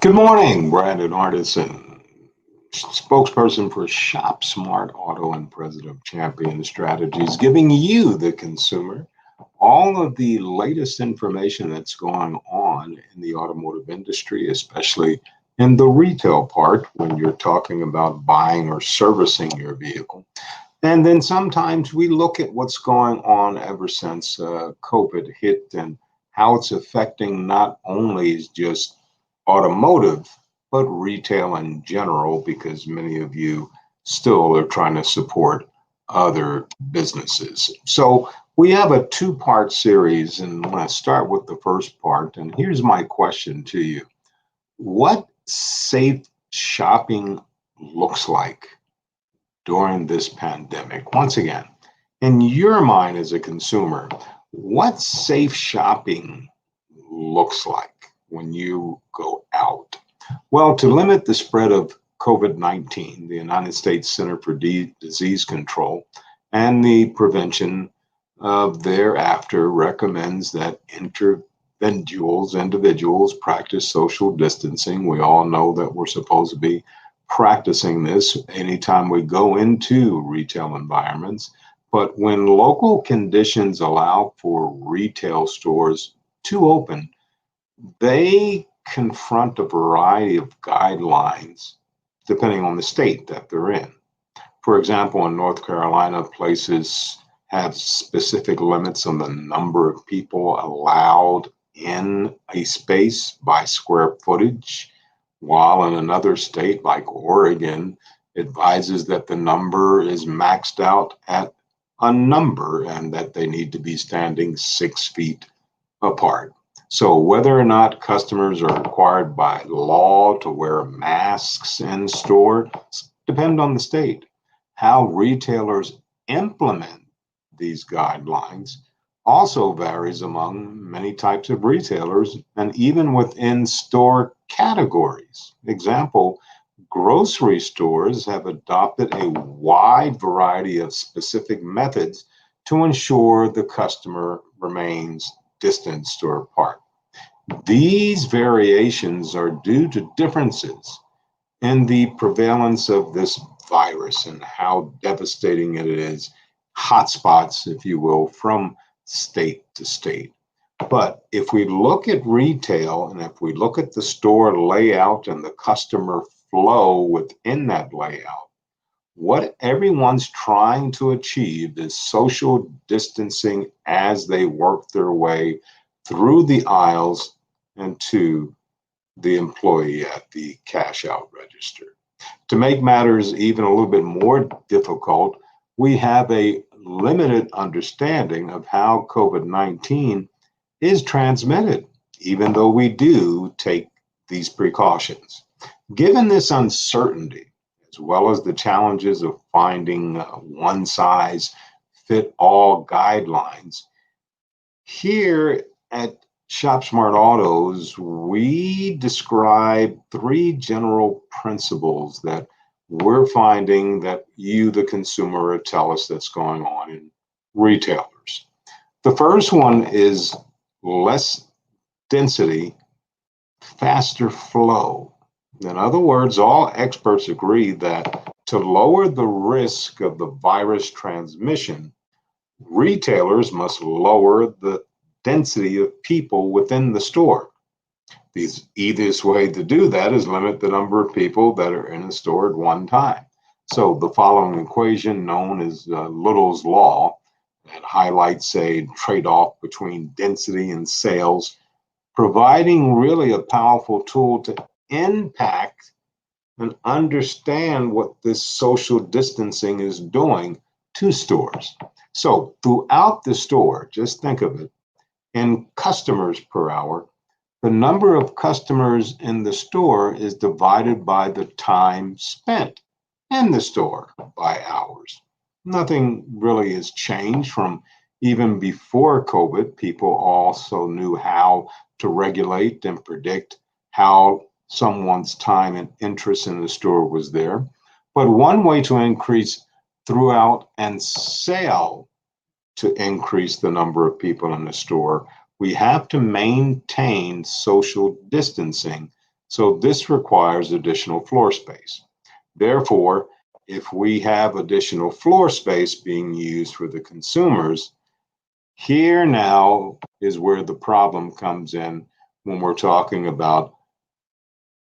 Good morning, Brandon Artisan, spokesperson for ShopSMART Auto and president of Champion Strategies, giving you, the consumer, all of the latest information that's going on in the automotive industry, especially in the retail part when you're talking about buying or servicing your vehicle. And then sometimes we look at what's going on ever since COVID hit and how it's affecting not only just automotive, but retail in general, because many of you still are trying to support other businesses. So we have a two-part series, and I'm going to start with the first part. And here's my question to you. What safe shopping looks like during this pandemic? Once again, in your mind as a consumer, what safe shopping looks like when you go out? Well, to limit the spread of COVID-19, the United States Center for Disease Control and the Prevention of thereafter recommends that individuals practice social distancing. We all know that we're supposed to be practicing this anytime we go into retail environments. But when local conditions allow for retail stores to open, they confront a variety of guidelines depending on the state that they're in. For example, in North Carolina, places have specific limits on the number of people allowed in a space by square footage, while in another state like Oregon advises that the number is maxed out at a number and that they need to be standing 6 feet apart. So whether or not customers are required by law to wear masks in store depend on the state. How retailers implement these guidelines also varies among many types of retailers and even within store categories. Example, grocery stores have adopted a wide variety of specific methods to ensure the customer remains distanced or apart. These variations are due to differences in the prevalence of this virus and how devastating it is, hotspots, if you will, from state to state. But if we look at retail and if we look at the store layout and the customer flow within that layout, what everyone's trying to achieve is social distancing as they work their way through the aisles and to the employee at the cash out register. To make matters even a little bit more difficult, we have a limited understanding of how COVID-19 is transmitted, even though we do take these precautions. Given this uncertainty, as well as the challenges of finding one size fit all guidelines, here at ShopSmart Autos, we describe three general principles that we're finding that you, the consumer, tell us that's going on in retailers. The first one is less density, faster flow. In other words, all experts agree that to lower the risk of the virus transmission, retailers must lower the density of people within the store. The easiest way to do that is limit the number of people that are in a store at one time. So the following equation, known as Little's Law, that highlights a trade-off between density and sales, providing really a powerful tool to impact and understand what this social distancing is doing to stores. So throughout the store, just think of it, in customers per hour, the number of customers in the store is divided by the time spent in the store by hours. Nothing really has changed from even before COVID. People also knew how to regulate and predict how someone's time and interest in the store was there. But one way to increase throughout and sale to increase the number of people in the store, we have to maintain social distancing So this requires additional floor space. Therefore, if we have additional floor space being used for the consumers, here now is where the problem comes in when we're talking about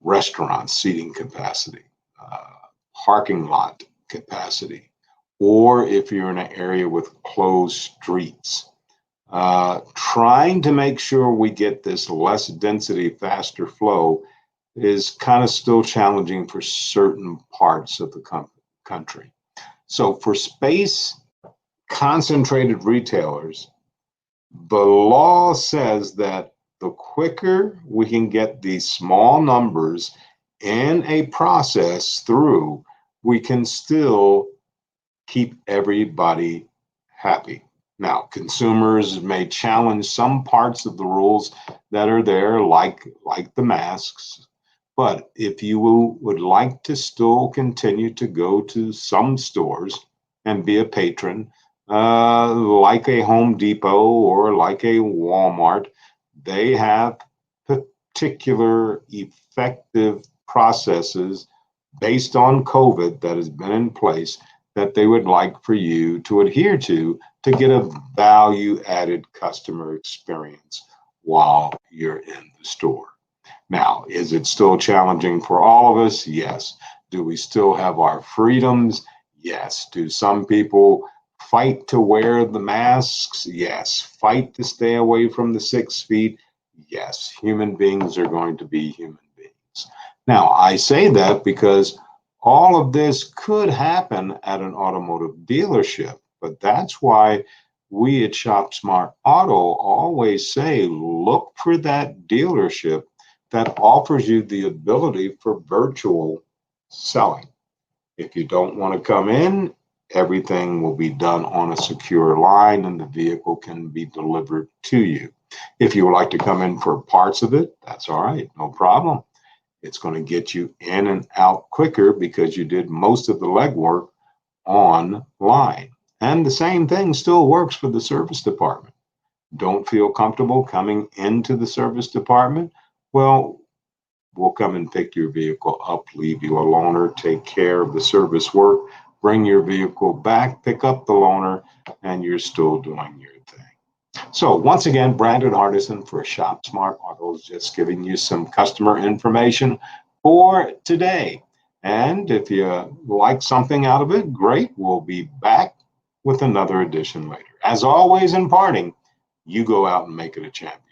restaurant seating capacity, uh, parking lot capacity, or if you're in an area with closed streets. Trying to make sure we get this less density, faster flow is kind of still challenging for certain parts of the country. So for space concentrated retailers, the law says that the quicker we can get these small numbers in a process through, we can still keep everybody happy. Now, consumers may challenge some parts of the rules that are there, like the masks. But if you would like to still continue to go to some stores and be a patron, like a Home Depot or like a Walmart, they have particular effective processes based on COVID that has been in place that they would like for you to adhere to get a value added customer experience while you're in the store. Now, is it still challenging for all of us? Yes. Do we still have our freedoms? Yes. Do some people fight to wear the masks? Yes. Fight to stay away from the 6 feet? Yes. Human beings are going to be human beings. Now, I say that because all of this could happen at an automotive dealership, but that's why we at ShopSmart Auto always say look for that dealership that offers you the ability for virtual selling. If you don't want to come in, everything will be done on a secure line and the vehicle can be delivered to you. If you would like to come in for parts of it, that's all right, no problem. It's going to get you in and out quicker because you did most of the legwork online. And the same thing still works for the service department. Don't feel comfortable coming into the service department? Well, we'll come and pick your vehicle up, leave you a loaner, take care of the service work, bring your vehicle back, pick up the loaner, and you're still doing your thing. So once again, Brandon Hardison for ShopSmart Autos, just giving you some customer information for today. And if you like something out of it, great. We'll be back with another edition later. As always, in parting, you go out and make it a champion.